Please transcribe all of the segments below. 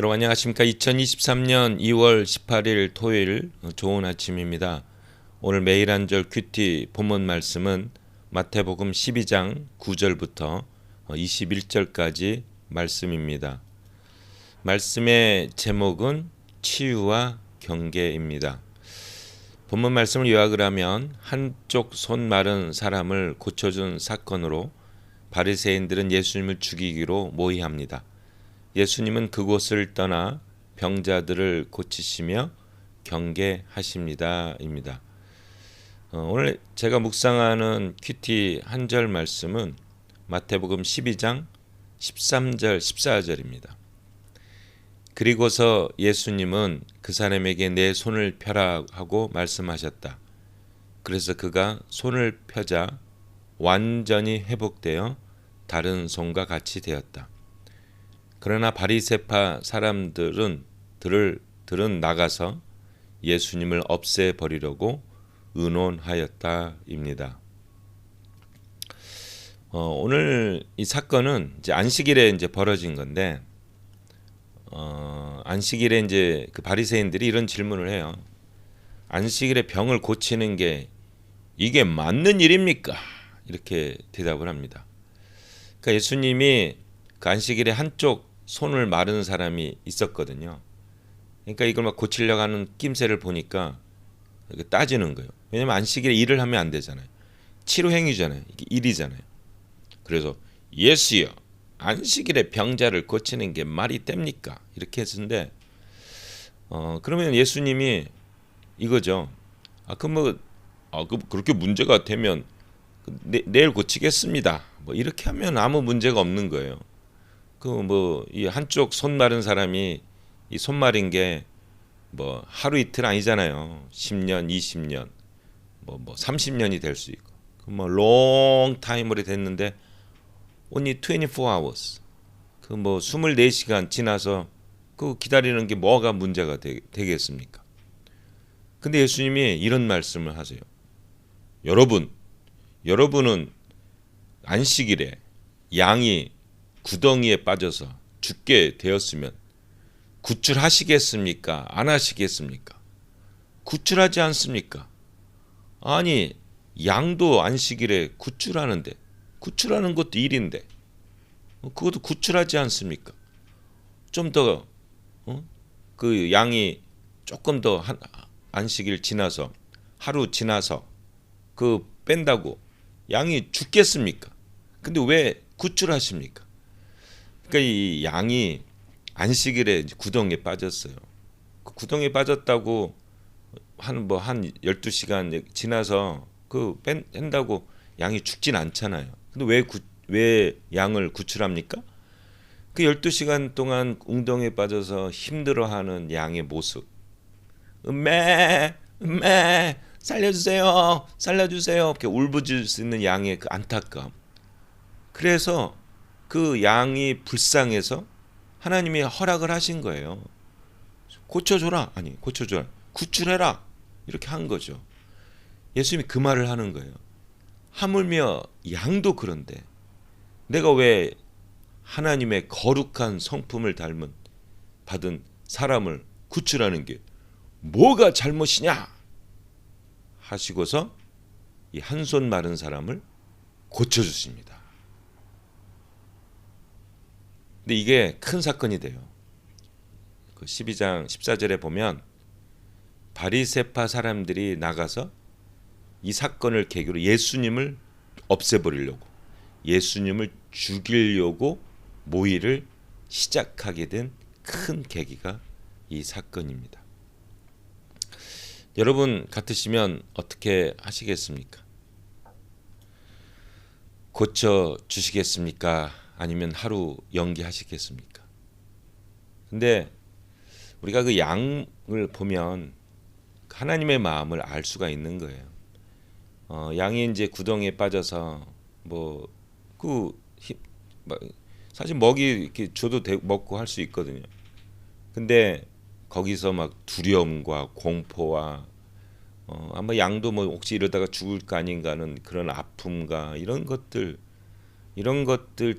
여러분 안녕하십니까? 2023년 2월 18일 토요일 좋은 아침입니다. 오늘 매일 한 절 큐티 본문 말씀은 마태복음 12장 9절부터 21절까지 말씀입니다. 말씀의 제목은 치유와 경계입니다. 본문 말씀을 요약을 하면 한쪽 손 마른 사람을 고쳐준 사건으로 바리새인들은 예수님을 죽이기로 모의합니다. 예수님은 그곳을 떠나 병자들을 고치시며 경계하십니다입니다. 오늘 제가 묵상하는 큐티 한 절 말씀은 마태복음 12장 13절 14절입니다. 그리고서 예수님은 그 사람에게 내 손을 펴라 하고 말씀하셨다. 그래서 그가 손을 펴자 완전히 회복되어 다른 손과 같이 되었다. 그러나 바리새파 사람들은 나가서 예수님을 없애버리려고 의논하였다입니다. 오늘 이 사건은 이제 안식일에 이제 벌어진 건데, 안식일에 이제 그 바리새인들이 이런 질문을 해요. 안식일에 병을 고치는 게 이게 맞는 일입니까? 이렇게 대답을 합니다. 그러니까 예수님이 그 안식일에 한쪽 손을 마른 사람이 있었거든요. 그러니까 이걸 막 고치려고 하는 낌새를 보니까 따지는 거예요. 왜냐면 안식일에 일을 하면 안 되잖아요. 치료행위잖아요. 이게 일이잖아요. 그래서 예수여, 안식일에 병자를 고치는 게 말이 됩니까? 이렇게 했는데, 그러면 예수님이 이거죠. 그렇게 문제가 되면 내일 고치겠습니다. 뭐 이렇게 하면 아무 문제가 없는 거예요. 이 한쪽 손 마른 사람이 이 손 마른 게 뭐 하루 이틀 아니잖아요. 10년, 20년, 뭐 30년이 될 수 있고, 롱 타임으로 됐는데 only 24 hours. 24시간 지나서 기다리는 게 뭐가 문제가 되겠습니까? 근데 예수님이 이런 말씀을 하세요. 여러분은 안식일에 양이 구덩이에 빠져서 죽게 되었으면 구출하시겠습니까? 안 하시겠습니까? 구출하지 않습니까? 아니, 양도 안식일에 구출하는데, 구출하는 것도 일인데 그것도 구출하지 않습니까? 좀 더 그 양이 조금 더 안식일 지나서 하루 지나서 뺀다고 양이 죽겠습니까? 근데 왜 구출하십니까? 그러니까 이 양이 안식일에 구덩이에 빠졌어요. 그 구덩이에 빠졌다고 한 12시간 지나서 뺀다고 양이 죽진 않잖아요. 근데 왜 양을 구출합니까? 그 12시간 동안 웅덩이에 빠져서 힘들어하는 양의 모습. 살려주세요. 이렇게 울부짖을 수 있는 양의 그 안타까움. 그래서 그 양이 불쌍해서 하나님이 허락을 하신 거예요. 고쳐줘라. 구출해라. 이렇게 한 거죠. 예수님이 그 말을 하는 거예요. 하물며 양도 그런데 내가 왜 하나님의 거룩한 성품을 받은 사람을 구출하는 게 뭐가 잘못이냐 하시고서 이 한 손 마른 사람을 고쳐주십니다. 근데 이게 큰 사건이 돼요. 그 12장 14절에 보면 바리새파 사람들이 나가서 이 사건을 계기로 예수님을 없애버리려고, 예수님을 죽이려고 모의를 시작하게 된 큰 계기가 이 사건입니다. 여러분 같으시면 어떻게 하시겠습니까? 고쳐 주시겠습니까? 아니면 하루 연기하시겠습니까? 근데 우리가 그 양을 보면 하나님의 마음을 알 수가 있는 거예요. 양이 이제 구덩이에 빠져서 사실 먹이 이렇게 줘도 먹고 할 수 있거든요. 근데 거기서 막 두려움과 공포와 아마 양도 혹시 이러다가 죽을 거 아닌가 하는 그런 아픔과 이런 것들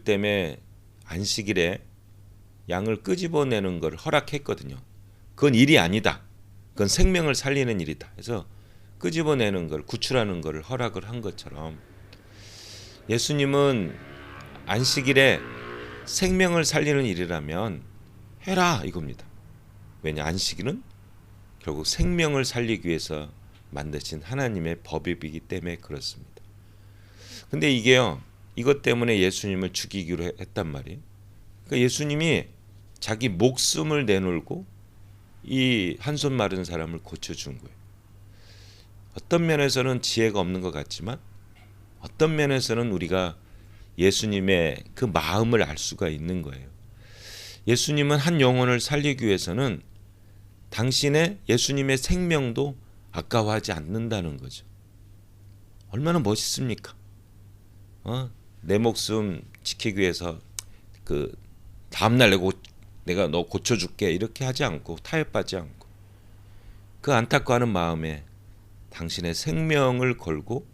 때문에 안식일에 양을 끄집어내는 걸 허락했거든요. 그건 일이 아니다. 그건 생명을 살리는 일이다. 그래서 끄집어내는 걸, 구출하는 걸 허락을 한 것처럼 예수님은 안식일에 생명을 살리는 일이라면 해라 이겁니다. 왜냐, 안식일은 결국 생명을 살리기 위해서 만드신 하나님의 법이기 때문에 그렇습니다. 근데 이게요, 이것 때문에 예수님을 죽이기로 했단 말이에요. 그러니까 예수님이 자기 목숨을 내놓고 이 한손 마른 사람을 고쳐준 거예요. 어떤 면에서는 지혜가 없는 것 같지만 어떤 면에서는 우리가 예수님의 그 마음을 알 수가 있는 거예요. 예수님은 한 영혼을 살리기 위해서는 당신의 예수님의 생명도 아까워하지 않는다는 거죠. 얼마나 멋있습니까? 내 목숨 지키기 위해서 그 다음날 내가 너 고쳐줄게 이렇게 하지 않고 타협하지 않고 그 안타까워하는 마음에 당신의 생명을 걸고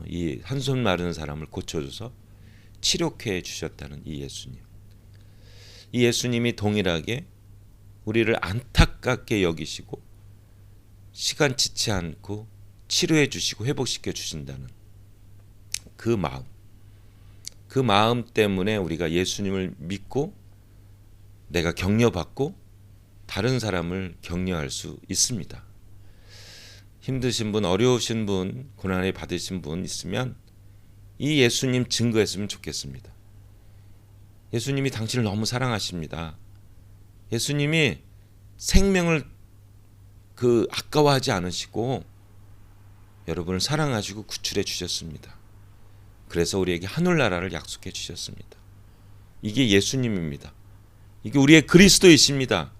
이 한손 마른 사람을 고쳐줘서 치료케 해주셨다는 이 예수님. 이 예수님이 동일하게 우리를 안타깝게 여기시고 시간치지 않고 치료해 주시고 회복시켜 주신다는 그 마음 때문에 우리가 예수님을 믿고 내가 격려받고 다른 사람을 격려할 수 있습니다. 힘드신 분, 어려우신 분, 고난을 받으신 분 있으면 이 예수님 증거했으면 좋겠습니다. 예수님이 당신을 너무 사랑하십니다. 예수님이 생명을 아까워하지 않으시고 여러분을 사랑하시고 구출해 주셨습니다. 그래서 우리에게 하늘나라를 약속해 주셨습니다. 이게 예수님입니다. 이게 우리의 그리스도이십니다.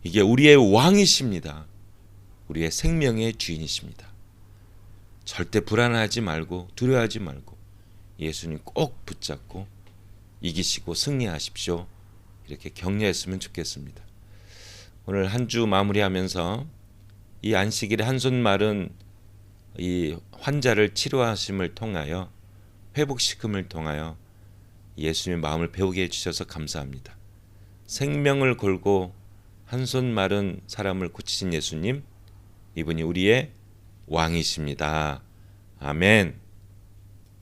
이게 우리의 왕이십니다. 우리의 생명의 주인이십니다. 절대 불안하지 말고 두려워하지 말고 예수님 꼭 붙잡고 이기시고 승리하십시오. 이렇게 격려했으면 좋겠습니다. 오늘 한 주 마무리하면서 이 안식일에 한손 마른 이 환자를 치료하심을 통하여 회복시킴을 통하여 예수님의 마음을 배우게 해주셔서 감사합니다. 생명을 걸고 한손 마른 사람을 고치신 예수님, 이분이 우리의 왕이십니다. 아멘.